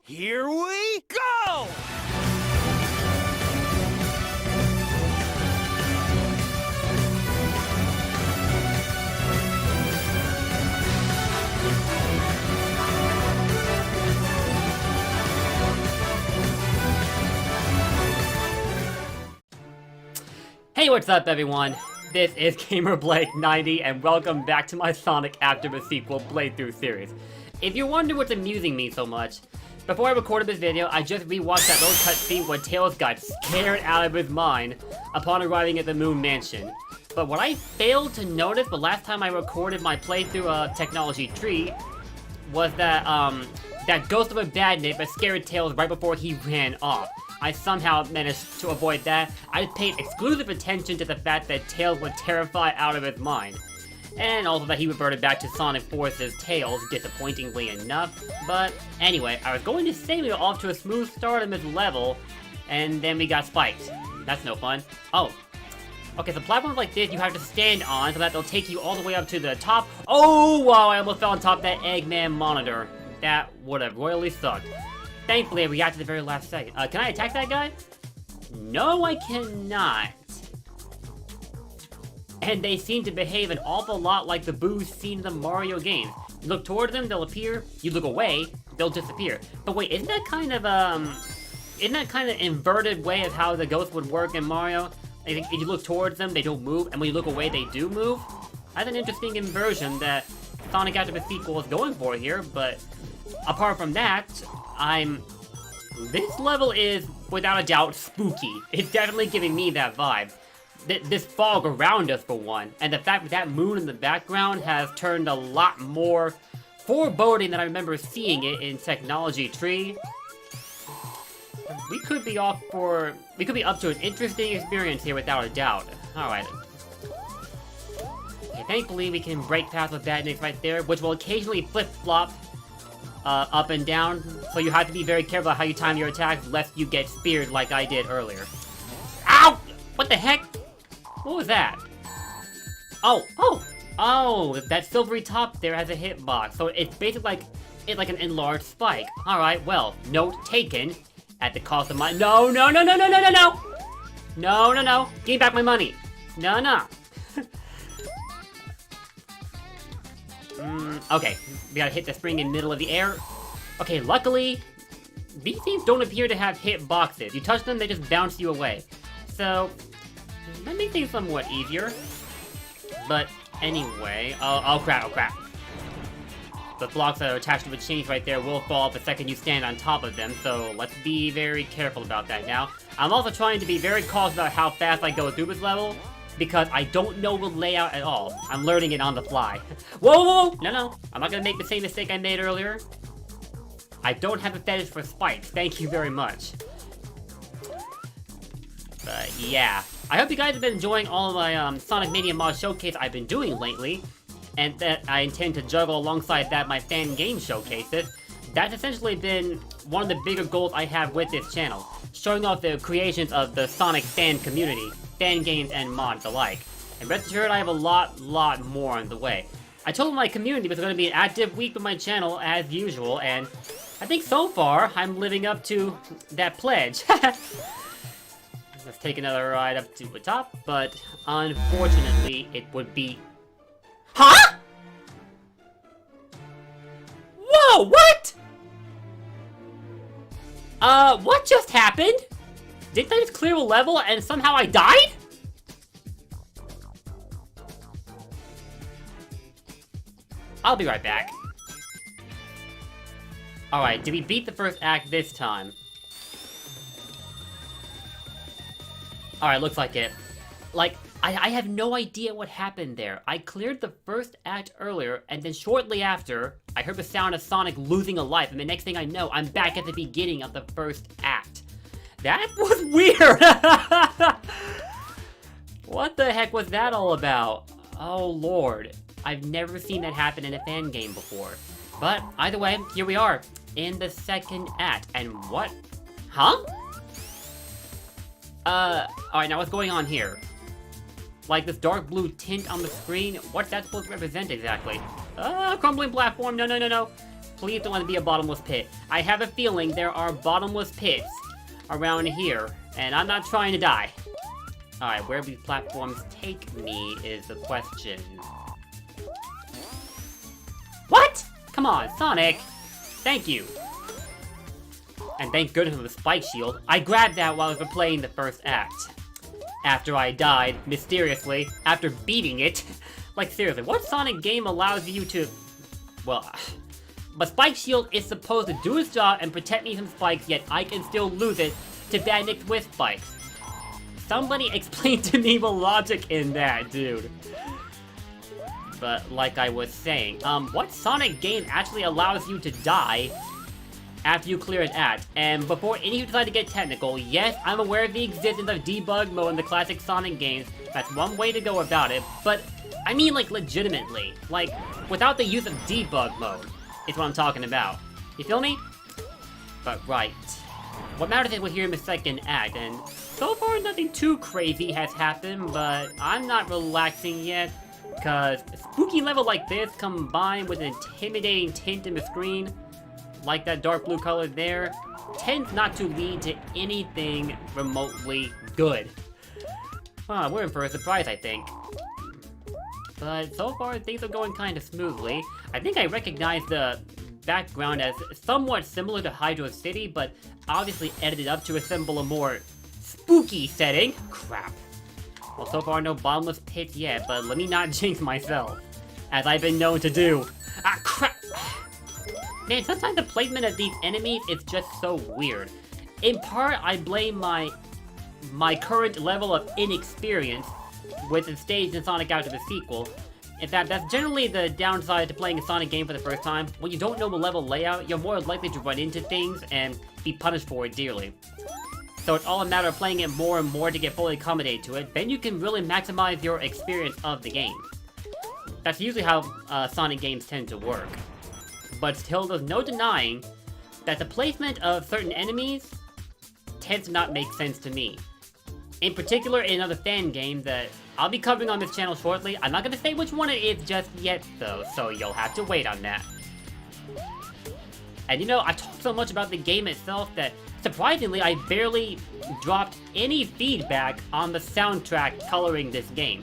Here we go! Hey, what's up everyone? This is GamerBlake90 and welcome back to my Sonic Afterbirth sequel playthrough series. If you're wondering what's amusing me so much, before I recorded this video, I just rewatched that little cutscene where Tails got scared out of his mind upon arriving at the Moon Mansion. But what I failed to notice the last time I recorded my playthrough of Technology Tree was that, that ghost of a bad neighbor scared Tails right before he ran off. I somehow managed to avoid that. I paid exclusive attention to the fact that Tails was terrified out of his mind. And also that he reverted back to Sonic Force's Tails, disappointingly enough. But anyway, I was going to say we were off to a smooth start in this level, and then we got spiked. That's no fun. Oh. Okay, so platforms like this you have to stand on so that they'll take you all the way up to the top. Oh, wow, I almost fell on top of that Eggman monitor. That would have royally sucked. Thankfully, I reacted to the very last second. Can I attack that guy? No, I cannot. And they seem to behave an awful lot like the boos seen in the Mario games. You look towards them, they'll appear. You look away, they'll disappear. But wait, isn't that kind of inverted way of how the ghost would work in Mario? I think if you look towards them, they don't move, and when you look away, they do move. That's an interesting inversion that Sonic Afterbirth sequel is going for here, but apart from that, this level is, without a doubt, spooky. It's definitely giving me that vibe. This fog around us, for one, and the fact that that moon in the background has turned a lot more foreboding than I remember seeing it in Technology Tree. We could be up to an interesting experience here, without a doubt. Alright. Okay, thankfully we can break past the bad news right there, which will occasionally flip-flop up and down, so you have to be very careful how you time your attacks, lest you get speared like I did earlier. Ow! What the heck? What was that? Oh, that silvery top there has a hitbox, so it's basically like an enlarged spike. Alright, well, note taken, at the cost of my— No! Give me back my money! No. Okay, we gotta hit the spring in the middle of the air. Okay, luckily, these things don't appear to have hitboxes. You touch them, they just bounce you away. So, that makes things somewhat easier. But anyway, oh crap. The blocks that are attached to the chains right there will fall off the second you stand on top of them, so let's be very careful about that now. I'm also trying to be very cautious about how fast I go through this level, because I don't know the layout at all. I'm learning it on the fly. Whoa! No. I'm not gonna make the same mistake I made earlier. I don't have a fetish for spikes, thank you very much. But yeah. I hope you guys have been enjoying all of my Sonic Mania Mod Showcase I've been doing lately, and that I intend to juggle alongside that my fan game showcases. That's essentially been one of the bigger goals I have with this channel, showing off the creations of the Sonic fan community, fan games and mods alike. And rest assured I have a lot more on the way. I told my community it was going to be an active week with my channel as usual, and I think so far I'm living up to that pledge. Let's take another ride up to the top, but unfortunately it would be— Huh?! Whoa, what?! What just happened? Didn't I just clear a level and somehow I died? I'll be right back. Alright, did we beat the first act this time? Alright, looks like it. I have no idea what happened there. I cleared the first act earlier, and then shortly after, I heard the sound of Sonic losing a life, and the next thing I know, I'm back at the beginning of the first act. That was weird! What the heck was that all about? Oh lord. I've never seen that happen in a fan game before. But, either way, here we are, in the second act, and what? Huh? Alright, now what's going on here? Like this dark blue tint on the screen, what's that supposed to represent exactly? Crumbling platform, no. Please don't want to be a bottomless pit. I have a feeling there are bottomless pits around here, and I'm not trying to die. Alright, where these platforms take me is the question. What? Come on, Sonic! Thank you. And thank goodness for the spike shield. I grabbed that while we were playing the first act. After I died, mysteriously, after beating it. Like, seriously, what Sonic game allows you to... Well... But Spike Shield is supposed to do its job and protect me from spikes, yet I can still lose it to Badniks with spikes. Somebody explain to me the logic in that, dude. But like I was saying, what Sonic game actually allows you to die after you clear an act? And before any of you decide to get technical, yes, I'm aware of the existence of debug mode in the classic Sonic games. That's one way to go about it, but I mean like legitimately. Like, without the use of debug mode. Is what I'm talking about. You feel me? But right. What matters is we're here in the second act, and so far nothing too crazy has happened, but I'm not relaxing yet, because a spooky level like this combined with an intimidating tint in the screen, like that dark blue color there, tends not to lead to anything remotely good. We're in for a surprise, I think. But so far, things are going kind of smoothly. I think I recognize the background as somewhat similar to Hydro City, but obviously edited up to resemble a more spooky setting. Crap. Well, so far no bottomless pits yet, but let me not jinx myself, as I've been known to do. Ah, crap! Man, sometimes the placement of these enemies is just so weird. In part, I blame my current level of inexperience with the stage in Sonic Out to the sequel. In fact, that's generally the downside to playing a Sonic game for the first time. When you don't know the level layout, you're more likely to run into things and be punished for it dearly. So it's all a matter of playing it more and more to get fully accommodated to it, then you can really maximize your experience of the game. That's usually how Sonic games tend to work. But still, there's no denying that the placement of certain enemies tends to not make sense to me. In particular, in another fan game that I'll be covering on this channel shortly. I'm not gonna say which one it is just yet, though, so you'll have to wait on that. And you know, I talked so much about the game itself that, surprisingly, I barely dropped any feedback on the soundtrack coloring this game.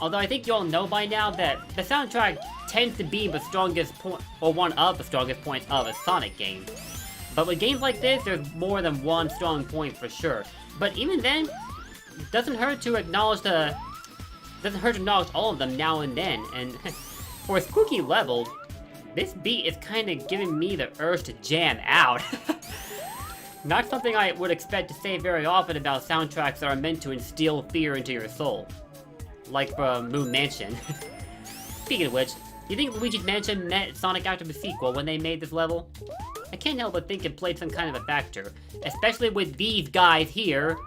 Although I think you all know by now that the soundtrack tends to be the strongest point, or one of the strongest points of a Sonic game. But with games like this, there's more than one strong point for sure. But even then, it doesn't hurt to acknowledge all of them now and then, and for a spooky level, this beat is kind of giving me the urge to jam out. Not something I would expect to say very often about soundtracks that are meant to instill fear into your soul. Like from Moon Mansion. Speaking of which, do you think Luigi's Mansion met Sonic after the sequel when they made this level? I can't help but think it played some kind of a factor, especially with these guys here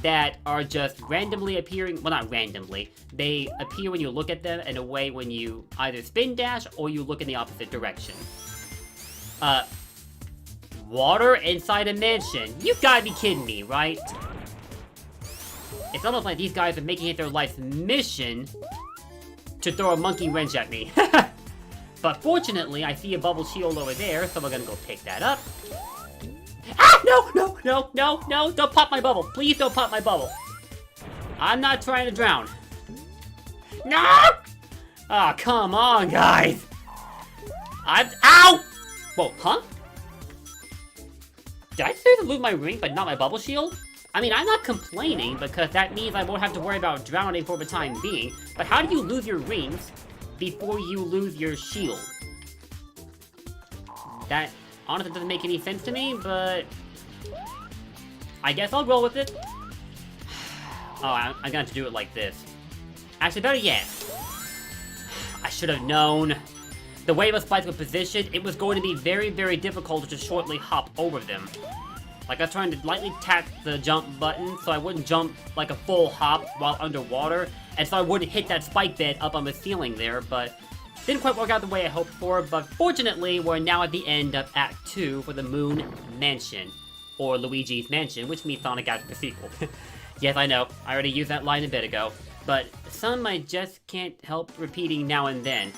that are just randomly appearing. Well, not randomly. They appear when you look at them in a way when you either spin dash or you look in the opposite direction. Water inside a mansion. You gotta be kidding me, right? It's almost like these guys are making it their life's mission to throw a monkey wrench at me. But fortunately, I see a bubble shield over there, so we're gonna go pick that up. Ah! No! Don't pop my bubble. Please don't pop my bubble. I'm not trying to drown. No! Oh, come on, guys. Ow! Whoa, huh? Did I seriously lose my ring, but not my bubble shield? I mean, I'm not complaining, because that means I won't have to worry about drowning for the time being. But how do you lose your rings before you lose your shield? That honestly doesn't make any sense to me, but I guess I'll roll with it. Oh, I'm gonna have to do it like this. Actually, better yet, I should have known. The way the spikes were positioned, it was going to be very, very difficult to just shortly hop over them. Like, I was trying to lightly tap the jump button so I wouldn't jump like a full hop while underwater, and so I wouldn't hit that spike bed up on the ceiling there, but didn't quite work out the way I hoped for. But fortunately, we're now at the end of Act 2 for the Moon Mansion, or Luigi's Mansion, which means Sonic after the sequel. Yes, I know, I already used that line a bit ago, but some I just can't help repeating now and then.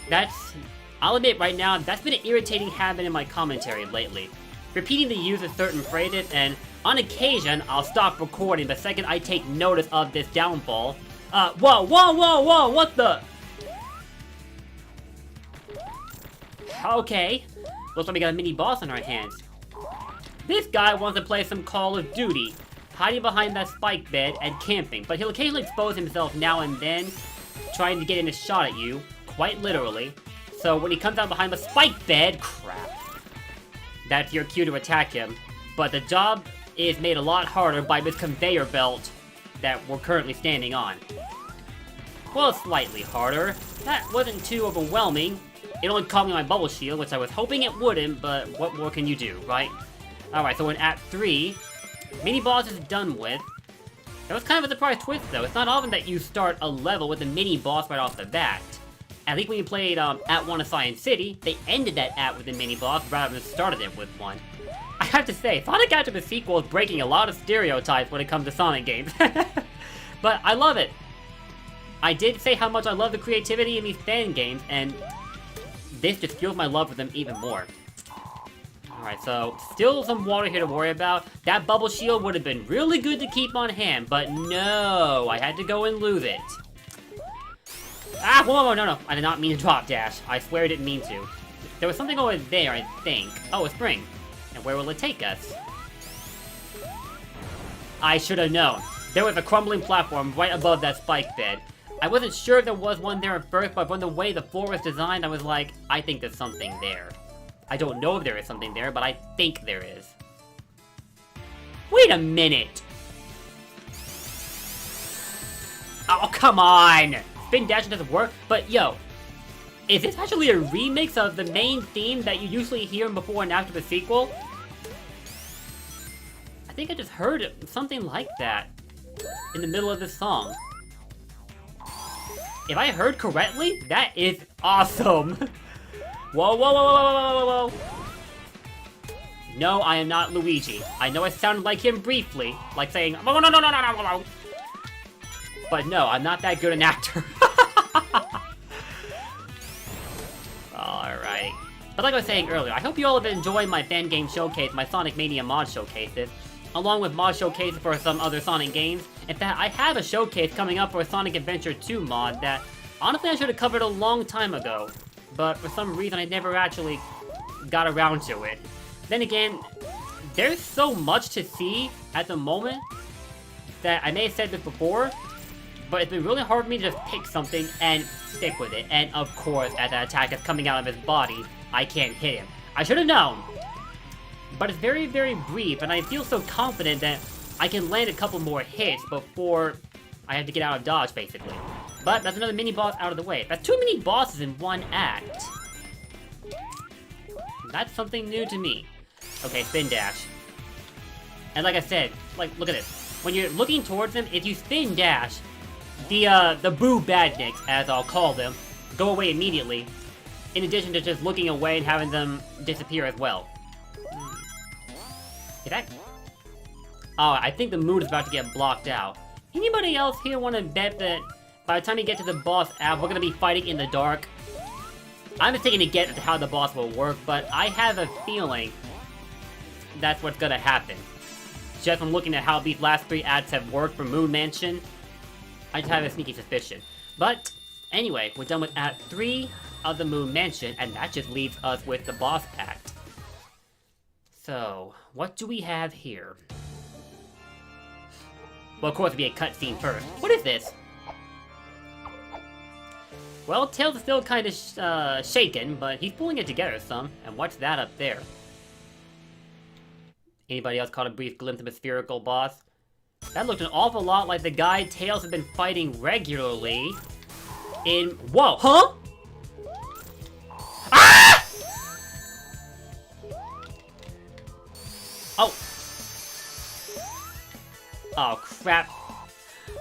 That's I'll admit right now, that's been an irritating habit in my commentary lately. Repeating the use of certain phrases, and on occasion, I'll stop recording the second I take notice of this downfall. Whoa, what the? Okay, looks like we got a mini boss on our hands. This guy wants to play some Call of Duty, hiding behind that spike bed and camping, but he'll occasionally expose himself now and then, trying to get in a shot at you, quite literally. So when he comes out behind the spike bed, crap, that's your cue to attack him. But the job is made a lot harder by this conveyor belt that we're currently standing on. Well, slightly harder. That wasn't too overwhelming. It only caught me my bubble shield, which I was hoping it wouldn't, but what more can you do, right? Alright, so in Act 3, mini-boss is done with. That was kind of a surprise twist, though. It's not often that you start a level with a mini-boss right off the bat. At least when you played Act 1 of Science City, they ended that act with a mini-boss rather than started it with one. I have to say, Sonic After the sequel is breaking a lot of stereotypes when it comes to Sonic games. But I love it. I did say how much I love the creativity in these fan games, and this just fuels my love for them even more. Alright, so still some water here to worry about. That bubble shield would have been really good to keep on hand, but no, I had to go and lose it. Ah, whoa, no, I did not mean to drop dash. I swear I didn't mean to. There was something over there, I think. Oh, a spring. And where will it take us? I should have known. There was a crumbling platform right above that spike bed. I wasn't sure if there was one there at first, but from the way the floor was designed, I was like, I think there's something there. I don't know if there is something there, but I think there is. Wait a minute! Oh, come on! Spin dash doesn't work, but yo, is this actually a remix of the main theme that you usually hear before and after the sequel? I think I just heard something like that in the middle of this song. If I heard correctly, that is awesome! Whoa. No, I am not Luigi. I know I sounded like him briefly, like saying, no. But no, I'm not that good an actor. Alright. But like I was saying earlier, I hope you all have enjoyed my fan game showcase, my Sonic Mania mod showcases, along with mod showcases for some other Sonic games. In fact, I have a showcase coming up for a Sonic Adventure 2 mod that, honestly, I should have covered a long time ago. But for some reason, I never actually got around to it. Then again, there's so much to see at the moment that I may have said this before, but it's been really hard for me to just pick something and stick with it. And of course, as that attack is coming out of his body, I can't hit him. I should have known. But it's very, very brief, and I feel so confident that I can land a couple more hits before I have to get out of dodge, basically. But that's another mini-boss out of the way. That's 2 mini-bosses in one act. That's something new to me. Okay, spin dash. And like I said, like, look at this. When you're looking towards them, if you spin dash, the boo badniks, as I'll call them, go away immediately, in addition to just looking away and having them disappear as well. Is that... Oh, I think the mood is about to get blocked out. Anybody else here want to bet that by the time you get to the boss app, we're going to be fighting in the dark? I'm just taking a guess at how the boss will work, but I have a feeling that's what's going to happen. Just from looking at how these last 3 acts have worked for Moon Mansion, I just have a sneaky suspicion. But anyway, we're done with Act 3 of the Moon Mansion, and that just leaves us with the boss act. So, what do we have here? Well, of course, it'd be a cutscene first. What is this? Well, Tails is still kind of shaken, but he's pulling it together some. And what's that up there? Anybody else caught a brief glimpse of a spherical boss? That looked an awful lot like the guy Tails has been fighting regularly in... Whoa, huh? Ah! Oh. Oh, crap.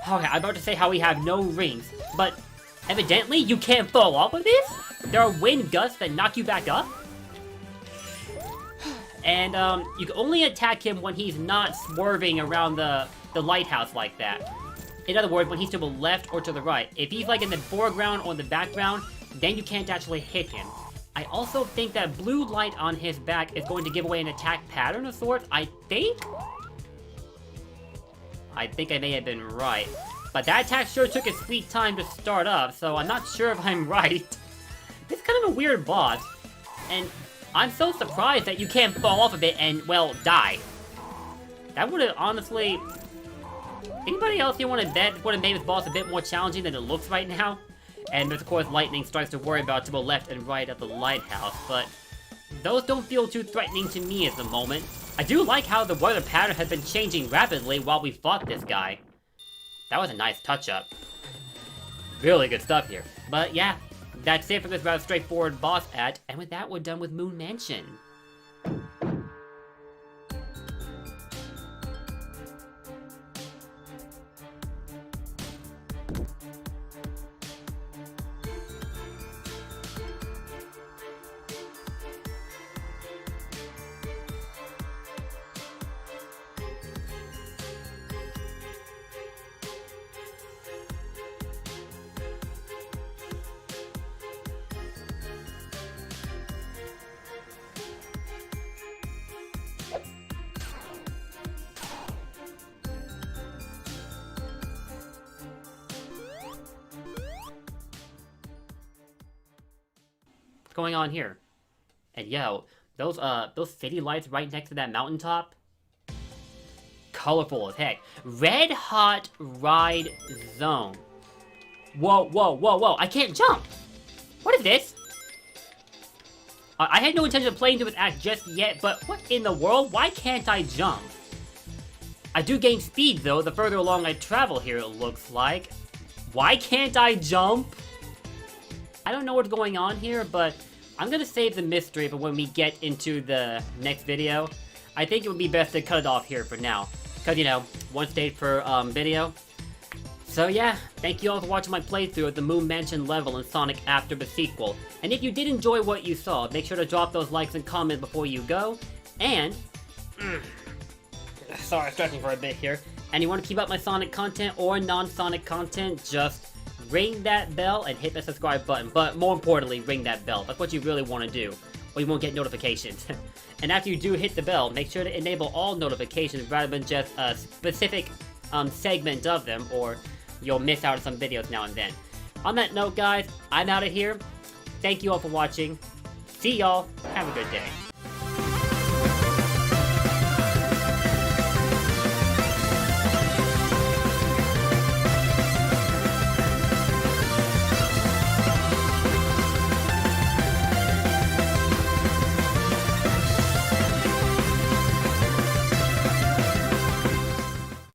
Okay, I'm about to say how we have no rings, but evidently you can't fall off of this? There are wind gusts that knock you back up? And, you can only attack him when he's not swerving around the lighthouse like that. In other words, when he's to the left or to the right. If he's, like, in the foreground or in the background, then you can't actually hit him. I also think that blue light on his back is going to give away an attack pattern of sorts, I think? I think I may have been right. But that attack sure took a sweet time to start up, so I'm not sure if I'm right. It's kind of a weird boss, and I'm so surprised that you can't fall off of it and, well, die. That would have honestly... Anybody else here want to bet would have made this boss a bit more challenging than it looks right now? And there's of course lightning strikes to worry about to the left and right of the lighthouse, but those don't feel too threatening to me at the moment. I do like how the weather pattern has been changing rapidly while we fought this guy. That was a nice touch-up. Really good stuff here. But yeah, that's it for this rather straightforward boss act, and with that we're done with Moon Mansion. What's going on here? And yo, those city lights right next to that mountaintop? Colorful as heck. Red Hot Ride Zone. Whoa, whoa, whoa, whoa, I can't jump! What is this? I had no intention of playing through this act just yet, but what in the world? Why can't I jump? I do gain speed though, the further along I travel here, it looks like. Why can't I jump? I don't know what's going on here, but I'm gonna save the mystery for when we get into the next video. I think it would be best to cut it off here for now. Because, you know, one stage per video. So yeah, thank you all for watching my playthrough of the Moon Mansion level in Sonic After the sequel. And if you did enjoy what you saw, make sure to drop those likes and comments before you go. And... sorry, stretching for a bit here. And you want to keep up my Sonic content or non-Sonic content, just ring that bell and hit the subscribe button. But more importantly, ring that bell. That's what you really want to do, or you won't get notifications. And after you do hit the bell, make sure to enable all notifications rather than just a specific segment of them, or you'll miss out on some videos now and then. On that note, guys, I'm out of here. Thank you all for watching. See y'all. Have a good day.